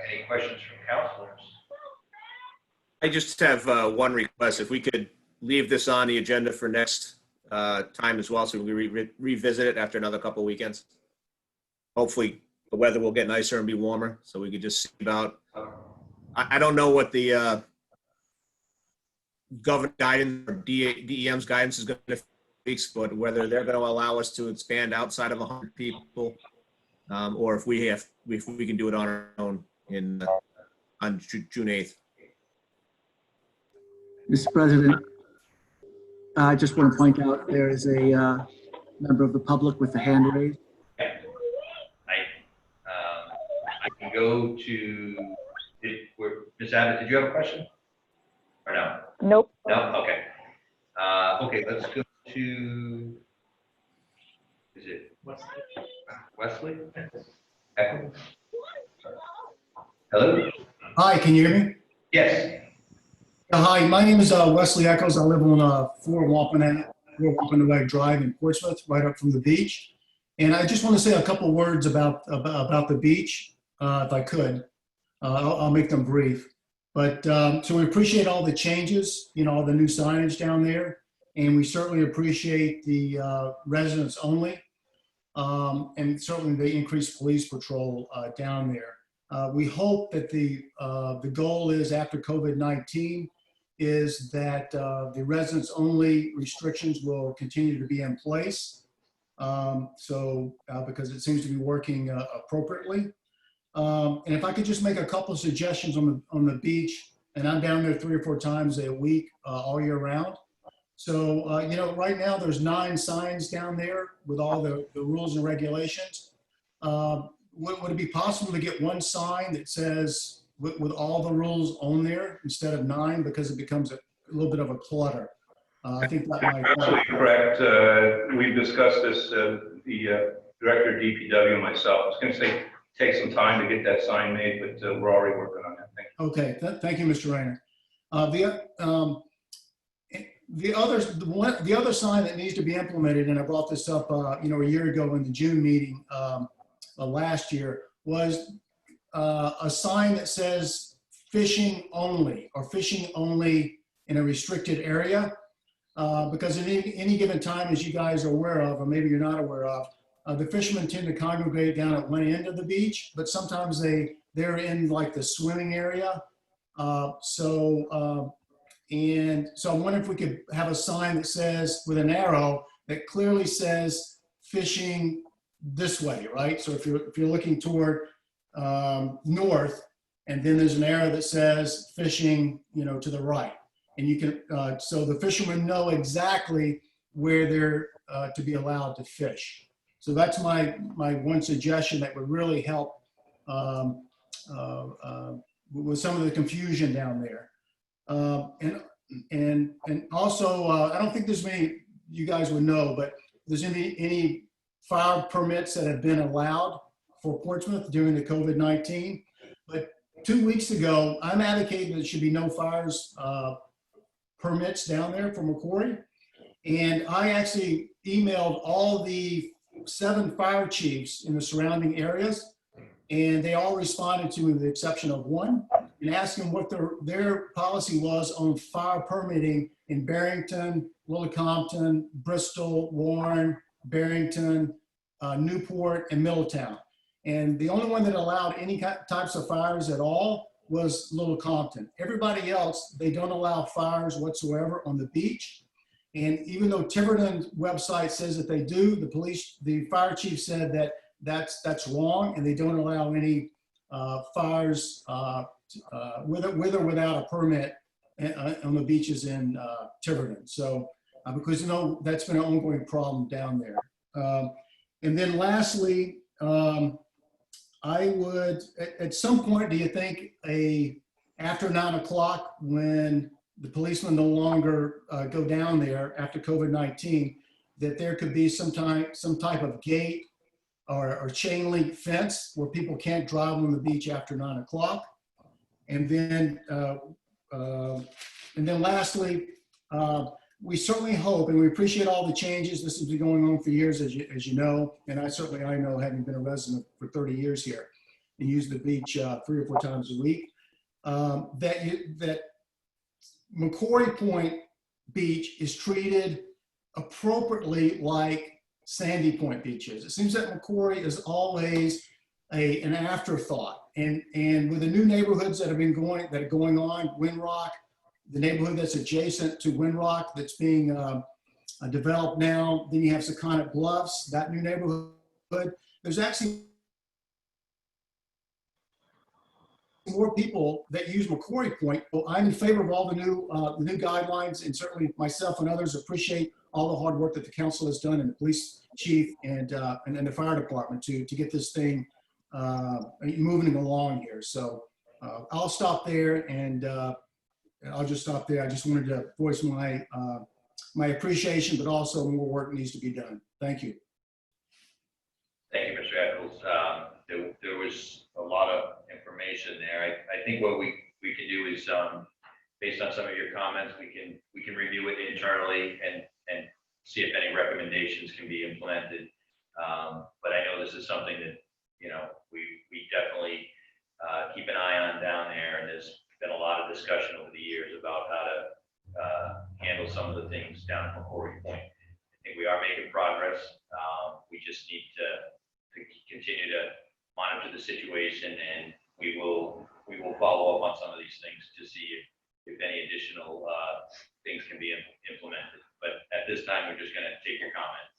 any questions from councilors? I just have one request. If we could leave this on the agenda for next time as well, so we revisit it after another couple of weekends. Hopefully the weather will get nicer and be warmer, so we could just see about. I don't know what the government guidance or DEM's guidance is going to be, but whether they're going to allow us to expand outside of 100 people, or if we can do it on our own on June 8th. Mr. President, I just want to point out there is a member of the public with a hand raised. I can go to, Ms. Abbott, did you have a question? Or no? Nope. No? Okay. Okay, let's go to, is it Wesley? Echo? Hello? Hi, can you hear me? Yes. Hi, my name is Wesley Echoes. I live on 4 Wampanoag Drive in Portsmouth, right up from the beach. And I just want to say a couple words about the beach, if I could. I'll make them brief. But so we appreciate all the changes, all the new signage down there. And we certainly appreciate the residents only. And certainly the increased police patrol down there. We hope that the goal is after COVID-19 is that the residents only restrictions will continue to be in place. Because it seems to be working appropriately. And if I could just make a couple of suggestions on the beach, and I'm down there 3 or 4 times a week all year round. So, right now there's 9 signs down there with all the rules and regulations. Would it be possible to get one sign that says with all the rules on there instead of 9, because it becomes a little bit of a clutter? I think that might. Absolutely correct. We've discussed this, the director of DPW and myself. I was going to say, take some time to get that sign made, but we're already working on that. Thank you. Okay, thank you, Mr. Rayner. The other sign that needs to be implemented, and I brought this up, a year ago in the June meeting last year, was a sign that says fishing only, or fishing only in a restricted area. Because at any given time, as you guys are aware of, or maybe you're not aware of, the fishermen tend to congregate down at one end of the beach, but sometimes they're in like the swimming area. So I'm wondering if we could have a sign that says, with an arrow, that clearly says fishing this way, right? So if you're looking toward north, and then there's an arrow that says fishing, to the right. And you can, so the fishermen know exactly where they're to be allowed to fish. So that's my one suggestion that would really help with some of the confusion down there. And also, I don't think there's many, you guys would know, but there's any fire permits that have been allowed for Portsmouth during the COVID-19. But 2 weeks ago, I'm advocating that there should be no fires permits down there for McCory. And I actually emailed all the 7 fire chiefs in the surrounding areas, and they all responded to me with the exception of 1, and asked them what their policy was on fire permitting in Barrington, Littlecompton, Bristol, Warren, Barrington, Newport, and Middletown. And the only one that allowed any types of fires at all was Littlecompton. Everybody else, they don't allow fires whatsoever on the beach. And even though Tiverton's website says that they do, the fire chief said that that's wrong, and they don't allow any fires with or without a permit on the beaches in Tiverton. So because that's been an ongoing problem down there. And then lastly, I would, at some point, do you think after 9 o'clock, when the policemen no longer go down there after COVID-19, that there could be some type of gate or chain link fence where people can't drive on the beach after 9 o'clock? And then lastly, we certainly hope, and we appreciate all the changes. This has been going on for years, as you know, and I know, having been a resident for 30 years here and used the beach 3 or 4 times a week, that McCory Point Beach is treated appropriately like Sandy Point Beach is. It seems that McCory is always an afterthought, and with the new neighborhoods that are going on, Windrock, the neighborhood that's adjacent to Windrock that's being developed now. Then you have Secundit Bluffs, that new neighborhood. There's actually more people that use McCory Point. Well, I'm in favor of all the new guidelines, and certainly myself and others appreciate all the hard work that the council has done, and the police chief and the fire department to get this thing moving along here. So I'll stop there, and I'll just stop there. I just wanted to voice my appreciation, but also more work needs to be done. Thank you. Thank you, Mr. Echols. There was a lot of information there. I think what we we can do is, based on some of your comments, we can review it internally and see if any recommendations can be implemented. But I know this is something that, you know, we definitely keep an eye on down there, and there's been a lot of discussion over the years about how to handle some of the things down at Macquarie Point. I think we are making progress. We just need to continue to monitor the situation, and we will follow up on some of these things to see if any additional things can be implemented. But at this time, we're just going to take your comments.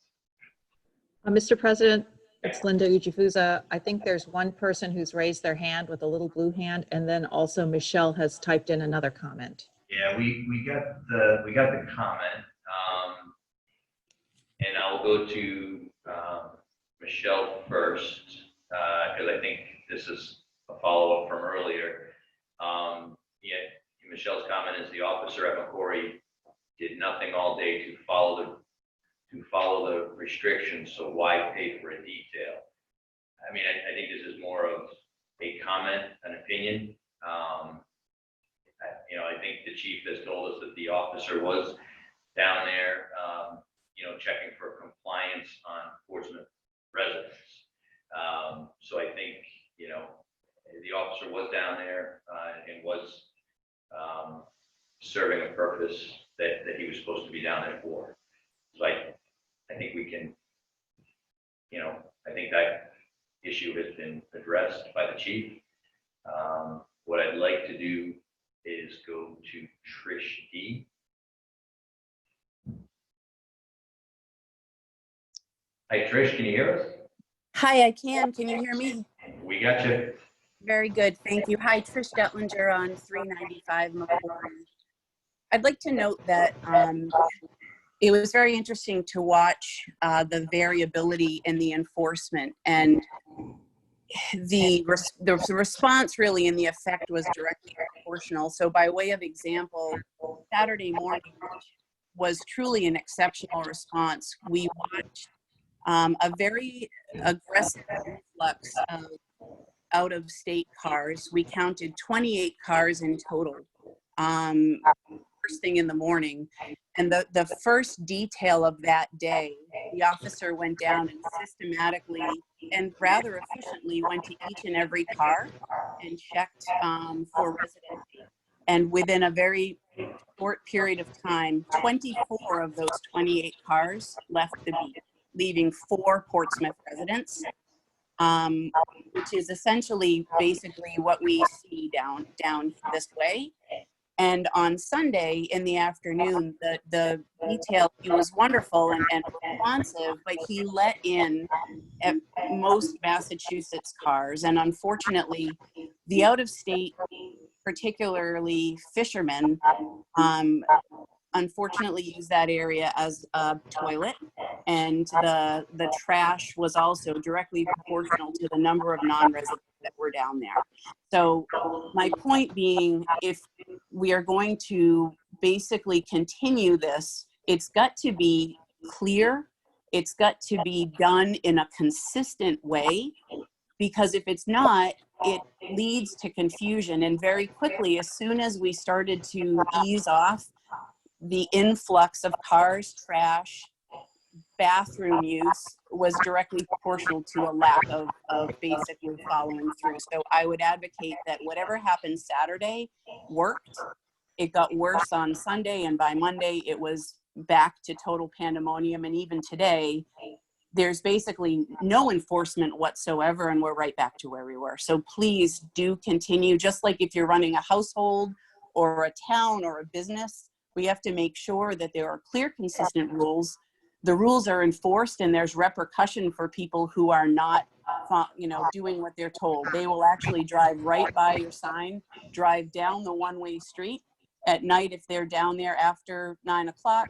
Mr. President, it's Linda Ujifuza. I think there's one person who's raised their hand with a little blue hand, and then also Michelle has typed in another comment. Yeah, we got the comment, and I'll go to Michelle first, because I think this is a follow-up from earlier. Yeah, Michelle's comment is the officer at Macquarie did nothing all day to follow the restrictions, so why pay for a detail? I mean, I think this is more of a comment, an opinion. You know, I think the chief has told us that the officer was down there, you know, checking for compliance on Portsmouth residents. So I think, you know, the officer was down there and was serving a purpose that he was supposed to be down there for. So I think we can, you know, I think that issue has been addressed by the chief. What I'd like to do is go to Trish D. Hi, Trish, can you hear us? Hi, I can. Can you hear me? We got you. Very good. Thank you. Hi, Trish Detlinger on 395 Macquarie. I'd like to note that it was very interesting to watch the variability in the enforcement, and the response really and the effect was directly proportional. So by way of example, Saturday morning was truly an exceptional response. We watched a very aggressive influx of out-of-state cars. We counted 28 cars in total first thing in the morning. And the first detail of that day, the officer went down and systematically and rather efficiently went to each and every car and checked for residency. And within a very short period of time, 24 of those 28 cars left the beat, leaving 4 Portsmouth residents, which is essentially basically what we see down this way. And on Sunday in the afternoon, the detail, he was wonderful and responsive, but he let in at most Massachusetts cars. And unfortunately, the out-of-state, particularly fishermen, unfortunately use that area as a toilet. And the trash was also directly proportional to the number of non-residents that were down there. So my point being, if we are going to basically continue this, it's got to be clear, it's got to be done in a consistent way, because if it's not, it leads to confusion. And very quickly, as soon as we started to ease off the influx of cars, trash, bathroom use was directly proportional to a lack of basically following through. So I would advocate that whatever happened Saturday worked. It got worse on Sunday, and by Monday it was back to total pandemonium. And even today, there's basically no enforcement whatsoever, and we're right back to where we were. So please do continue, just like if you're running a household or a town or a business, we have to make sure that there are clear, consistent rules. The rules are enforced, and there's repercussion for people who are not, doing what they're told. They will actually drive right by your sign, drive down the one-way street. At night, if they're down there after 9 o'clock,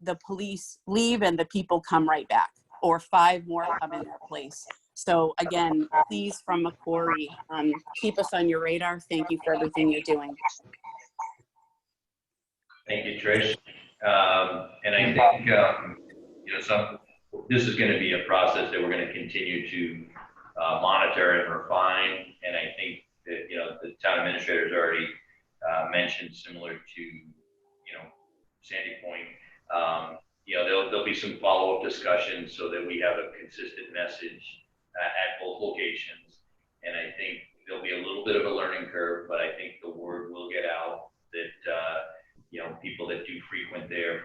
the police leave and the people come right back, or 5 more come in their place. So again, please, from Macquarie, keep us on your radar. Thank you for everything you're doing. Thank you, Trish. And I think, this is going to be a process that we're going to continue to monitor and refine. And I think that, the town administrator's already mentioned, similar to, Sandy Point. There'll be some follow-up discussions so that we have a consistent message at both locations. And I think there'll be a little bit of a learning curve, but I think the word will get out that, people that do frequent there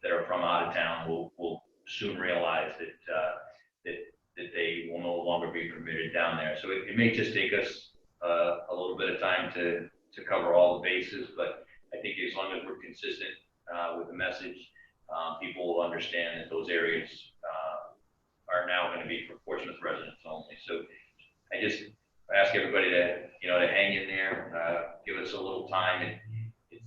that are from out of town will soon realize that they will no longer be permitted down there. So it may just take us a little bit of time to cover all the bases, but I think as long as we're consistent with the message, people will understand that those areas are now going to be for Portsmouth residents only. So I just ask everybody to hang in there, give us a little time.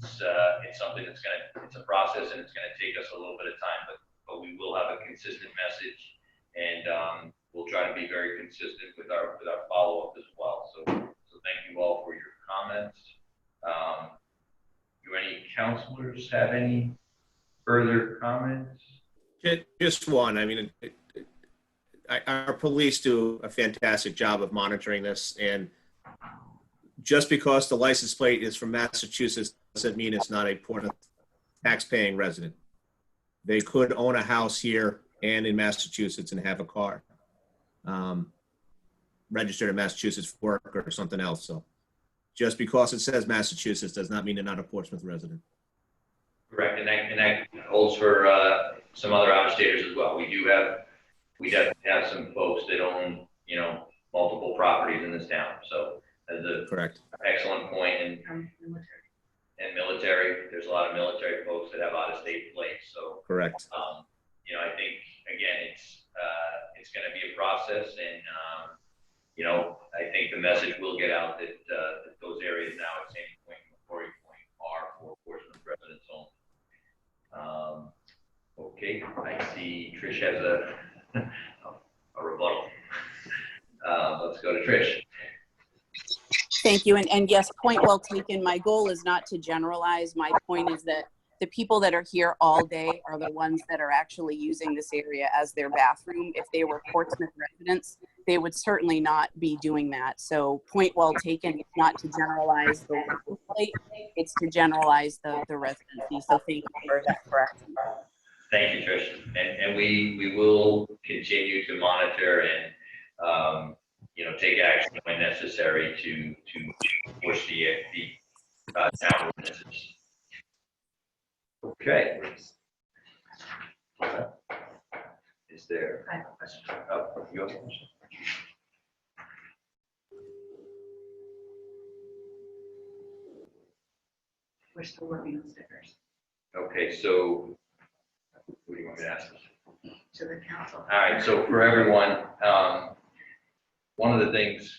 It's something it's a process, and it's going to take us a little bit of time, but we will have a consistent message, and we'll try to be very consistent with our follow-up as well. So thank you all for your comments. Do any counselors have any further comments? Just one. I mean, our police do a fantastic job of monitoring this, and just because the license plate is from Massachusetts doesn't mean it's not a Portsmouth tax-paying resident. They could own a house here and in Massachusetts and have a car registered in Massachusetts for work or something else. So just because it says Massachusetts does not mean they're not a Portsmouth resident. Correct, and that holds for some other out-of-staters as well. We definitely have some folks that own, multiple properties in this town. So that's a correct, excellent point. And military, there's a lot of military folks that have out-of-state plates. So correct. I think again, it's going to be a process, and I think the message will get out that those areas now at Sandy Point and Macquarie Point are for Portsmouth residents only. Okay, I see Trish has a rebuttal. Let's go to Trish. Thank you. And yes, point well taken. My goal is not to generalize. My point is that the people that are here all day are the ones that are actually using this area as their bathroom. If they were Portsmouth residents, they would certainly not be doing that. So point well taken. It's not to generalize the license plate, it's to generalize the residency. So thank you for that correction. Thank you, Trish. And we will continue to monitor and take action when necessary to push the town ordinances. Okay. Is there? I have a question. Oh, you have a question? We're still working on stickers Okay, so what do you want me to ask? to the council. All right, so for everyone, one of the things,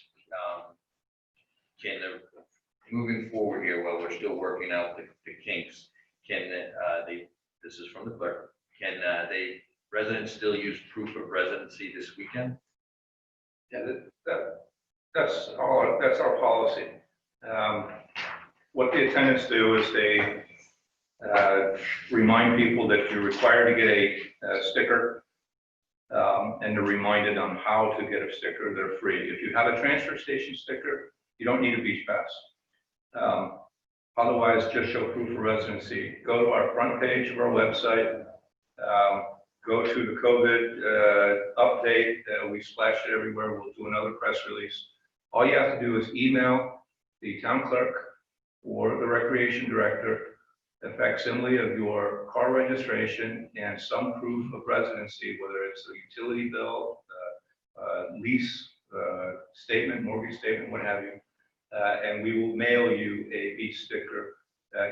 moving forward here, while we're still working out the kinks, this is from the clerk, can residents still use proof of residency this weekend? Yeah, that's our policy. What the attendants do is they remind people that you're required to get a sticker, and they're reminded on how to get a sticker. They're free. If you have a transfer station sticker, you don't need a beach pass. Otherwise, just show proof of residency. Go to our front page of our website. Go to the COVID update. We splashed it everywhere. We'll do another press release. All you have to do is email the town clerk or the recreation director a facsimile of your car registration and some proof of residency, whether it's a utility bill, lease statement, mortgage statement, what have you, and we will mail you a beach sticker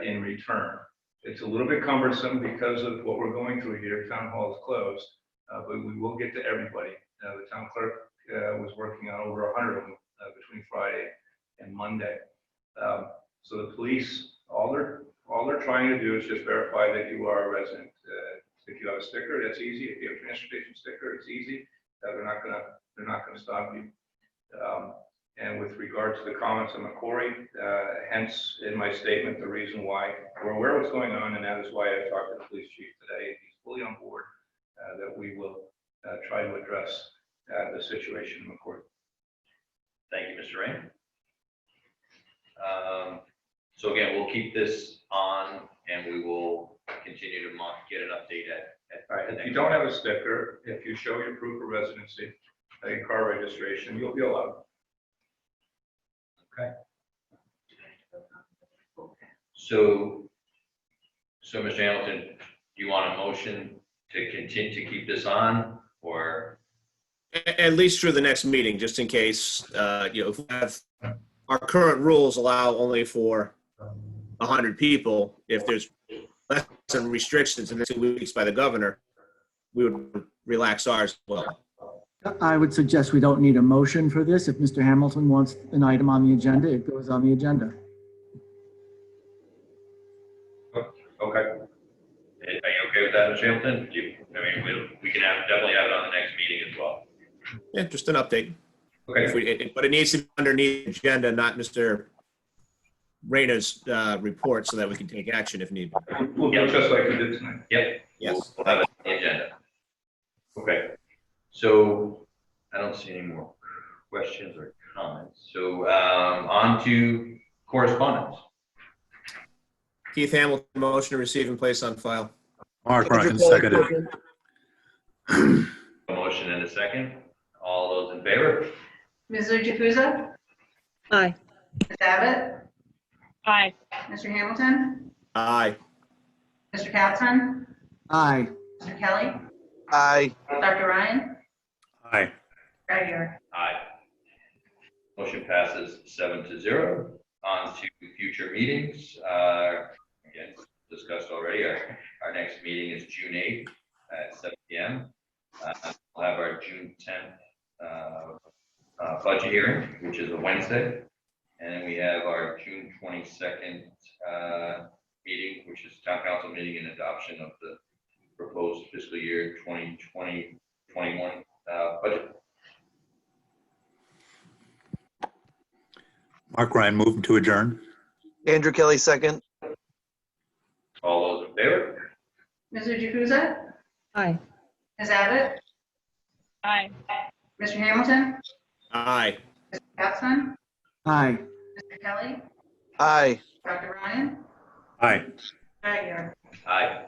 in return. It's a little bit cumbersome because of what we're going through here. Town hall is closed, but we will get to everybody. The town clerk was working on over 100 of them between Friday and Monday. So the police, all they're trying to do is just verify that you are a resident. If you have a sticker, that's easy. If you have a transportation sticker, it's easy. They're not gonna stop you. And with regard to the comments on Macquarie, hence in my statement, the reason why we're aware of what's going on, and that is why I talked to the police chief today. He's fully on board that we will try to address the situation in Macquarie. Thank you, Mr. Rain. So again, we'll keep this on and we will continue to get an update at. All right, if you don't have a sticker, if you show your proof of residency, a car registration, you'll be allowed. Okay. So Mr. Hamilton, do you want a motion to continue to keep this on or? At least through the next meeting, just in case, if we have, our current rules allow only for 100 people. If there's less than restrictions in the 2 weeks by the governor, we would relax ours as well. I would suggest we don't need a motion for this. If Mr. Hamilton wants an item on the agenda, it goes on the agenda. Okay. Are you okay with that, Mr. Hamilton? We can definitely have it on the next meeting as well. Yeah, just an update. Okay. But it needs to be underneath the agenda, not Mr. Rayner's report, so that we can take action if need be. We'll do it just like we did tonight. Yep. Yes. We'll have it on the agenda. Okay. So I don't see any more questions or comments. So on to correspondence. Keith Hamilton, motion to receive and place on file. Mark Ryan, seconded. A motion and a second. All those in favor? Ms. Jukusa? Aye. Ms. Abbott? Aye. Mr. Hamilton? Aye. Mr. Capson? Aye. Mr. Kelly? Aye. Dr. Ryan? Aye. Aguirre? Aye. Motion passes 7-0. On to future meetings. Again, discussed already. Our next meeting is June 8th at 7 p.m. We'll have our June 10th budget hearing, which is a Wednesday. And then we have our June 22nd meeting, which is town council meeting and adoption of the proposed fiscal year 2020-21 budget. Mark Ryan, move to adjourn. Andrew Kelly, second. All those in favor? Ms. Jukusa? Aye. Ms. Abbott? Aye. Mr. Hamilton? Aye. Mr. Capson? Aye. Mr. Kelly? Aye. Dr. Ryan? Aye. Aguirre? Aye.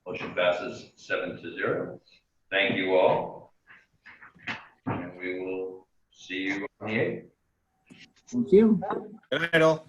Motion passes 7-0. Thank you all. And we will see you on the 8th. Thank you. Good night, all.